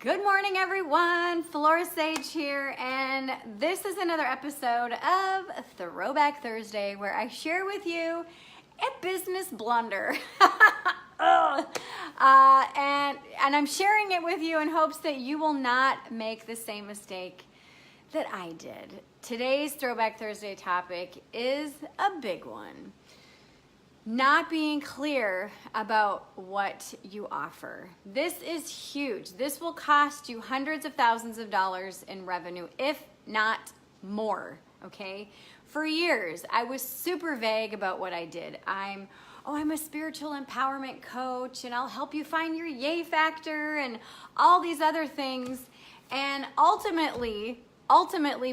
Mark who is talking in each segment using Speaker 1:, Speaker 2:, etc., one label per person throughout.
Speaker 1: Good morning, everyone. Flora here, and this is another episode of Throwback Thursday where I share with you a business blunder. and I'm sharing it with you in hopes that you will not make the same mistake that I did. Today's Throwback Thursday topic is a big one. Not being clear about what you offer. This is huge. This will cost you hundreds of thousands of dollars in revenue, if not more, okay? For years, I was super vague about what I did. I'm a spiritual empowerment coach, and I'll help you find your yay factor and all these other things. And ultimately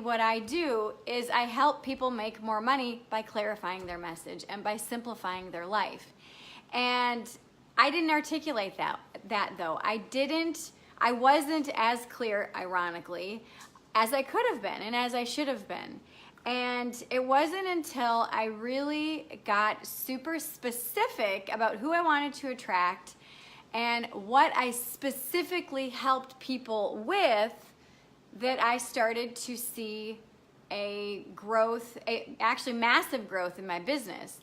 Speaker 1: what I do is I help people make more money by clarifying their message and by simplifying their life. And I didn't articulate that though. I wasn't as clear, ironically, as I could have been and as I should have been. And it wasn't until I really got super specific about who I wanted to attract and what I specifically helped people with that I started to see actually massive growth in my business.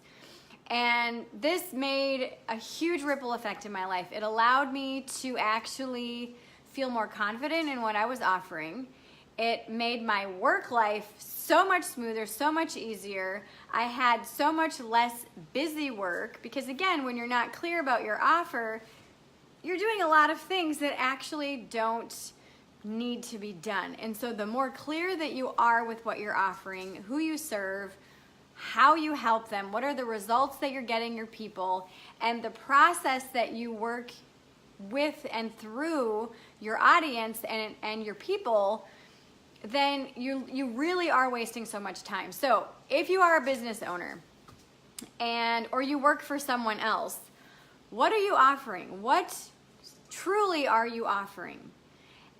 Speaker 1: And this made a huge ripple effect in my life. It allowed me to actually feel more confident in what I was offering. It made my work life so much smoother, so much easier. I had so much less busy work because, again, when you're not clear about your offer, you're doing a lot of things that actually don't need to be done. And so the more clear that you are with what you're offering, who you serve, how you help them, what are the results that you're getting your people, and the process that you work with and through your audience and your people, then you really are wasting so much time. So if you are a business owner or you work for someone else, what are you offering? What truly are you offering?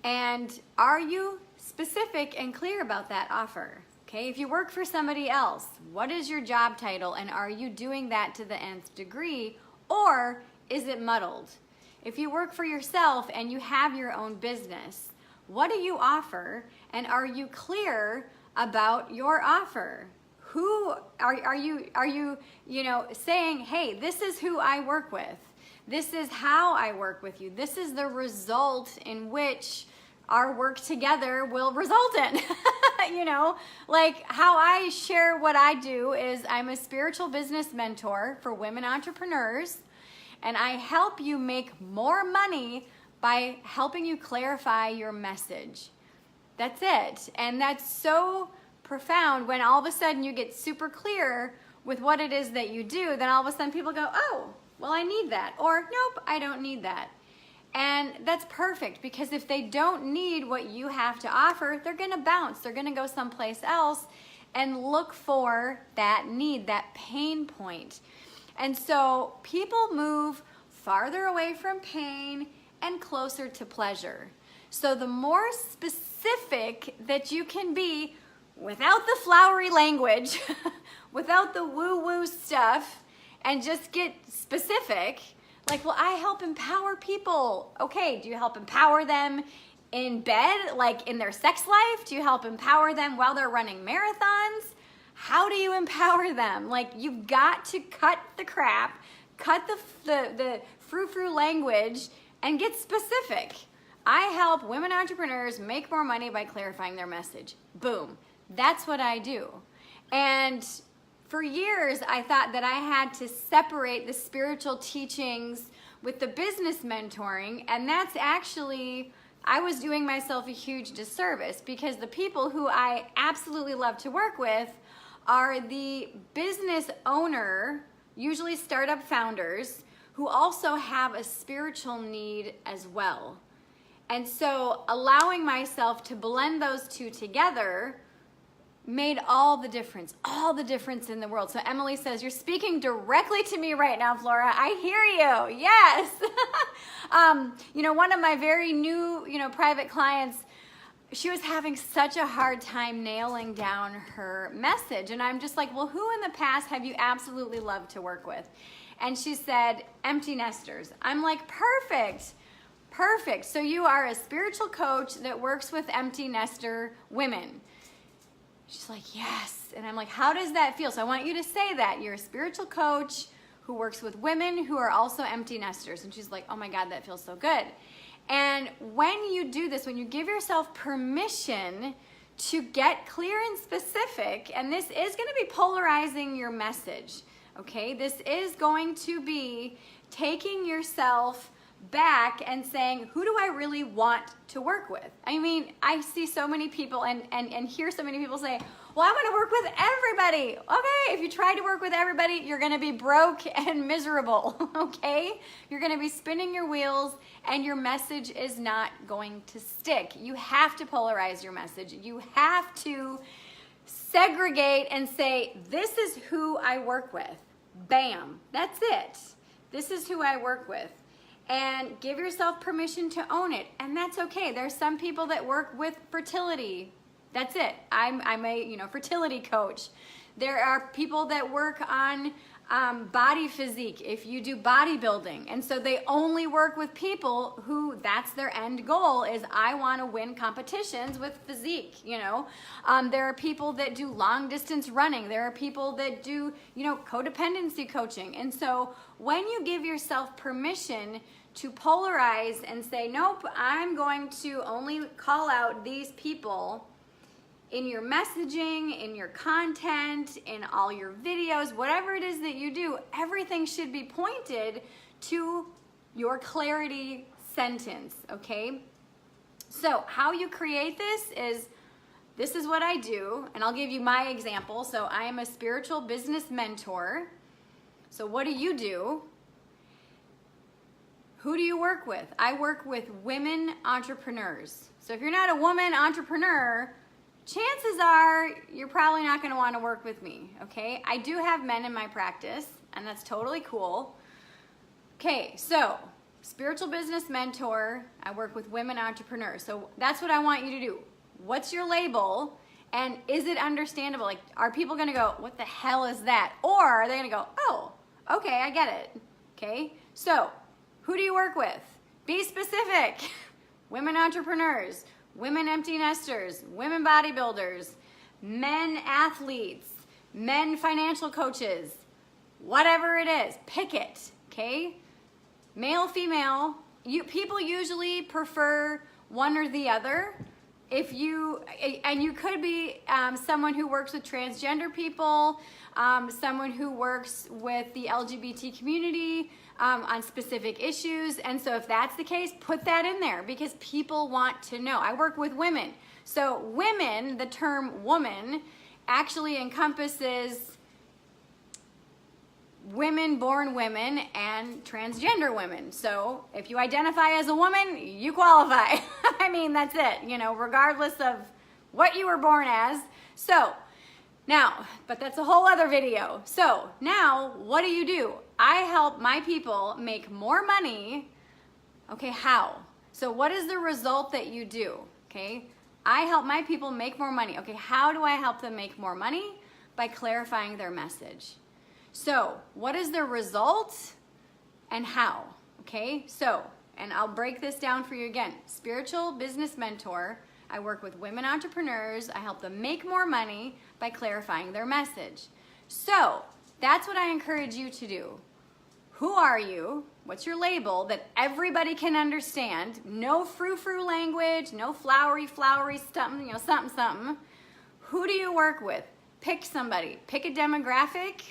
Speaker 1: And are you specific and clear about that offer? Okay, if you work for somebody else, what is your job title, and are you doing that to the nth degree, or is it muddled? If you work for yourself and you have your own business, what do you offer, and are you clear about your offer? Who are you saying, hey, this is who I work with. This is how I work with you. This is the result in which our work together will result in. Like how I share what I do is I'm a spiritual business mentor for women entrepreneurs, and I help you make more money by helping you clarify your message. That's it. And that's so profound when all of a sudden you get super clear with what it is that you do, then all of a sudden people go, oh, well, I need that. Or, nope, I don't need that. And that's perfect, because if they don't need what you have to offer, they're going to bounce. They're going to go someplace else and look for that need, that pain point. And so people move farther away from pain and closer to pleasure. So the more specific that you can be without the flowery language, without the woo-woo stuff, and just get specific, like, well, I help empower people. Okay, do you help empower them in bed, like in their sex life? Do you help empower them while they're running marathons? How do you empower them? Like, you've got to cut the crap, cut the frou-frou language, and get specific. I help women entrepreneurs make more money by clarifying their message. Boom. That's what I do. And for years, I thought that I had to separate the spiritual teachings with the business mentoring, and that's actually, I was doing myself a huge disservice, because the people who I absolutely love to work with are the business owner, usually startup founders, who also have a spiritual need as well. And so allowing myself to blend those two together made all the difference in the world. So Emily says, you're speaking directly to me right now, Flora. I hear you. Yes. One of my very new, private clients, she was having such a hard time nailing down her message. And I'm just like, well, who in the past have you absolutely loved to work with? And she said, empty nesters. I'm like, perfect. Perfect. So you are a spiritual coach that works with empty nester women. She's like, yes. And I'm like, how does that feel? So I want you to say that. You're a spiritual coach who works with women who are also empty nesters. And she's like, oh my God, that feels so good. And when you do this, when you give yourself permission to get clear and specific, and this is going to be polarizing your message, okay? This is going to be taking yourself back and saying, who do I really want to work with? I mean, I see so many people and hear so many people say, well, I want to work with everybody. Okay, if you try to work with everybody, you're going to be broke and miserable, okay? You're going to be spinning your wheels and your message is not going to stick. You have to polarize your message. You have to segregate and say, this is who I work with. Bam, that's it. This is who I work with. And give yourself permission to own it. And that's okay. There's some people that work with fertility. That's it. I'm a fertility coach. There are people that work on body physique if you do bodybuilding. And so they only work with people who that's their end goal is I want to win competitions with physique, There are people that do long distance running. There are people that do, codependency coaching. And so when you give yourself permission to polarize and say, nope, I'm going to only call out these people in your messaging, in your content, in all your videos, whatever it is that you do, everything should be pointed to your clarity sentence, okay? So how you create this is what I do, and I'll give you my example. So I am a spiritual business mentor. So what do? Who do you work with? I work with women entrepreneurs. So if you're not a woman entrepreneur, chances are you're probably not going to want to work with me, okay? I do have men in my practice, and that's totally cool. Okay, so spiritual business mentor, I work with women entrepreneurs. So that's what I want you to do. What's your label? And is it understandable? Like, are people going to go, what the hell is that? Or are they going to go, oh, okay, I get it. Okay, so who do you work with? Be specific. Women entrepreneurs, women empty nesters, women bodybuilders, men athletes, men financial coaches, whatever it is, pick it, okay? Male, female, people usually prefer one or the other. And you could be someone who works with transgender people, someone who works with the LGBT community on specific issues. And so if that's the case, put that in there because people want to know. I work with women. So women, the term woman, actually encompasses women, born women, and transgender women. So if you identify as a woman, you qualify. I mean, that's it, regardless of what you were born as. So now, but that's a whole other video. So now, what do? I help my people make more money. Okay, how? So what is the result that you do? Okay, I help my people make more money. Okay, how do I help them make more money? By clarifying their message. So what is the result and how? Okay, so, and I'll break this down for you again. Spiritual business mentor. I work with women entrepreneurs. I help them make more money by clarifying their message. So that's what I encourage you to do. Who are you? What's your label that everybody can understand? No frou-frou language, no flowery something, something. Who do you work with? Pick somebody. Pick a demographic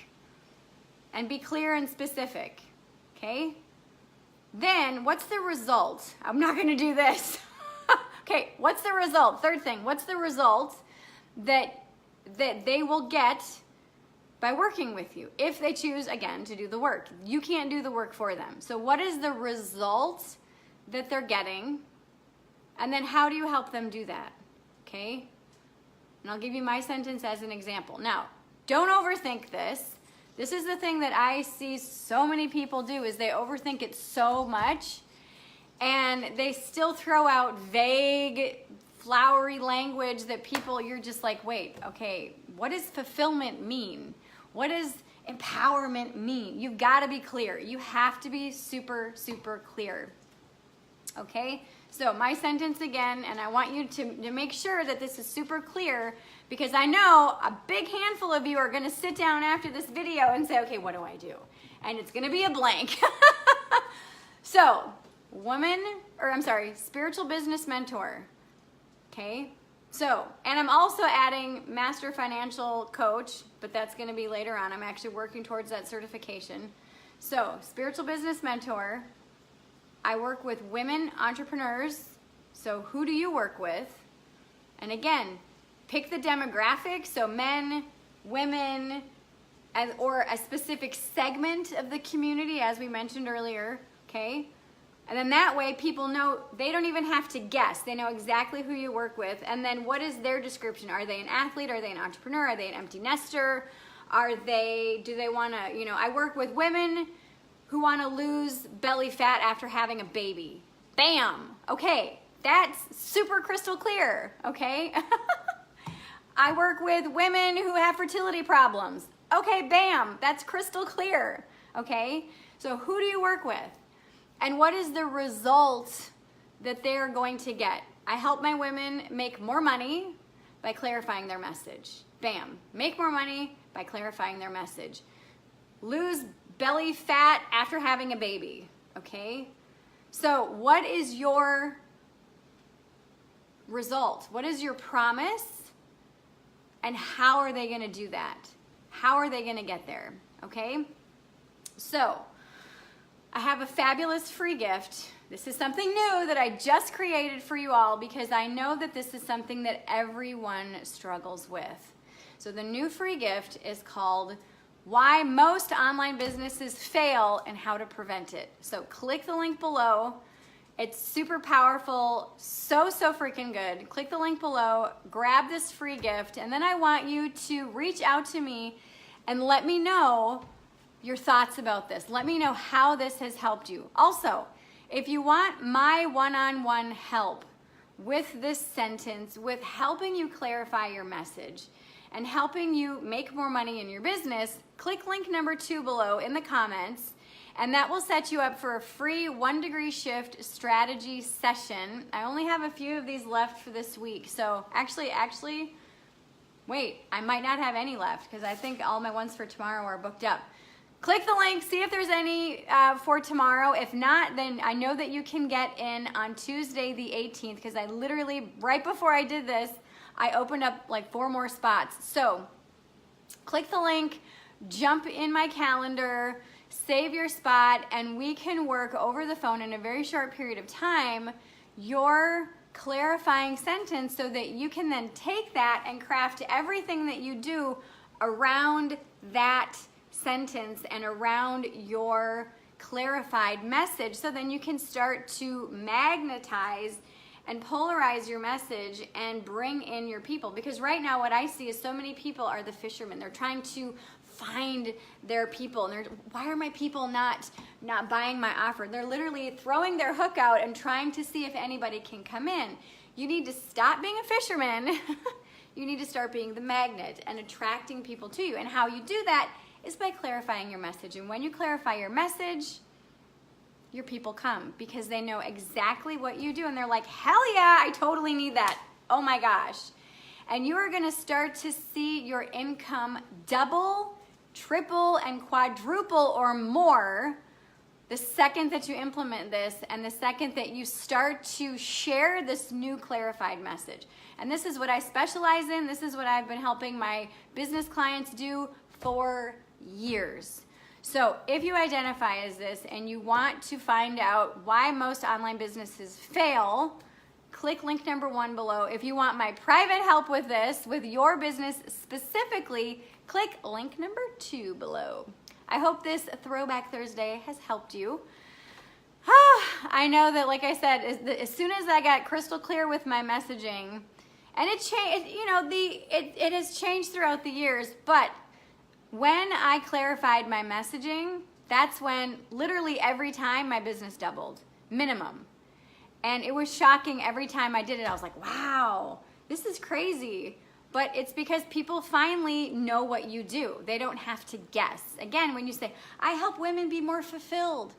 Speaker 1: and be clear and specific, okay? Then what's the result? I'm not gonna do this. Okay, what's the result? Third thing, what's the result that they will get by working with you if they choose, again, to do the work? You can't do the work for them. So what is the result that they're getting? And then how do you help them do that, okay? And I'll give you my sentence as an example. Now, don't overthink this. This is the thing that I see so many people do is they overthink it so much and they still throw out vague, flowery language that you're just like, wait, okay, what does fulfillment mean? What does empowerment mean? You've got to be clear. You have to be super, super clear. Okay, so my sentence again, and I want you to make sure that this is super clear, because I know a big handful of you are gonna sit down after this video and say, okay, what do I do? And it's gonna be a blank. So, spiritual business mentor. Okay, so, and I'm also adding master financial coach, but that's gonna be later on. I'm actually working towards that certification. So, spiritual business mentor. I work with women entrepreneurs. So who do you work with? And again, pick the demographic. So men, women, or a specific segment of the community, as we mentioned earlier, okay? And then that way people know, they don't even have to guess. They know exactly who you work with. And then what is their description? Are they an athlete? Are they an entrepreneur? Are they an empty nester? Do they wanna, I work with women who want to lose belly fat after having a baby. Bam. Okay, that's super crystal clear, okay? I work with women who have fertility problems. Okay, bam, that's crystal clear, okay? So who do you work with? And what is the result that they're going to get? I help my women make more money by clarifying their message. Bam, make more money by clarifying their message. Lose belly fat after having a baby, okay? So what is your result? What is your promise? And how are they gonna do that? How are they gonna get there, okay? So I have a fabulous free gift. This is something new that I just created for you all, because I know that this is something that everyone struggles with. So the new free gift is called Why Most Online Businesses Fail and How to Prevent It. So click the link below. It's super powerful, so freaking good. Click the link below, grab this free gift, and then I want you to reach out to me and let me know your thoughts about this. Let me know how this has helped you. Also, if you want my one-on-one help with this sentence, with helping you clarify your message, and helping you make more money in your business, click link number 2 below in the comments, and that will set you up for a free 1 degree shift strategy session. I only have a few of these left for this week. So actually, wait, I might not have any left, because I think all my ones for tomorrow are booked up. Click the link, see if there's any for tomorrow. If not, then I know that you can get in on Tuesday the 18th, because I literally, right before I did this, I opened up like 4 more spots. So click the link, jump in my calendar, save your spot, and we can work over the phone in a very short period of time your clarifying sentence, so that you can then take that and craft everything that you do around that sentence and around your clarified message. So then you can start to magnetize and polarize your message and bring in your people. Because right now what I see is so many people are the fishermen. They're trying to find their people, and why are my people not buying my offer? They're literally throwing their hook out and trying to see if anybody can come in. You need to stop being a fisherman. You need to start being the magnet and attracting people to you. And how you do that is by clarifying your message. And when you clarify your message, your people come, because they know exactly what you do, and they're like, hell yeah, I totally need that. Oh my gosh. And you are gonna start to see your income double, triple, and quadruple or more the second that you implement this, and the second that you start to share this new clarified message. And this is what I specialize in. This is what I've been helping my business clients do for years. So if you identify as this and you want to find out why most online businesses fail, click link number 1 below. If you want my private help with this, with your business specifically, click link number 2 below. I hope this Throwback Thursday has helped you. I know that, like I said, as soon as I got crystal clear with my messaging, and it changed, it has changed throughout the years, but when I clarified my messaging, that's when literally every time my business doubled, minimum. And it was shocking every time I did it. I was like, wow, this is crazy. But it's because people finally know what you do. They don't have to guess. Again, when you say, I help women be more fulfilled,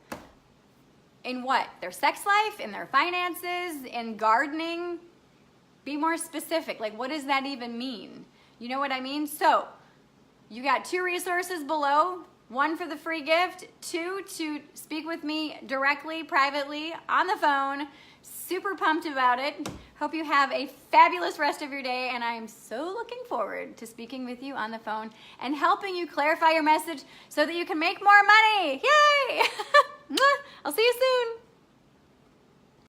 Speaker 1: In what? Their sex life, in their finances, in gardening? Be more specific. Like, what does that even mean? You know what I mean? So, you got 2 resources below. 1 for the free gift, 2 to speak with me directly, privately, on the phone. Super pumped about it. Hope you have a fabulous rest of your day, and I am so looking forward to speaking with you on the phone and helping you clarify your message so that you can make more money. Yay! I'll see you soon.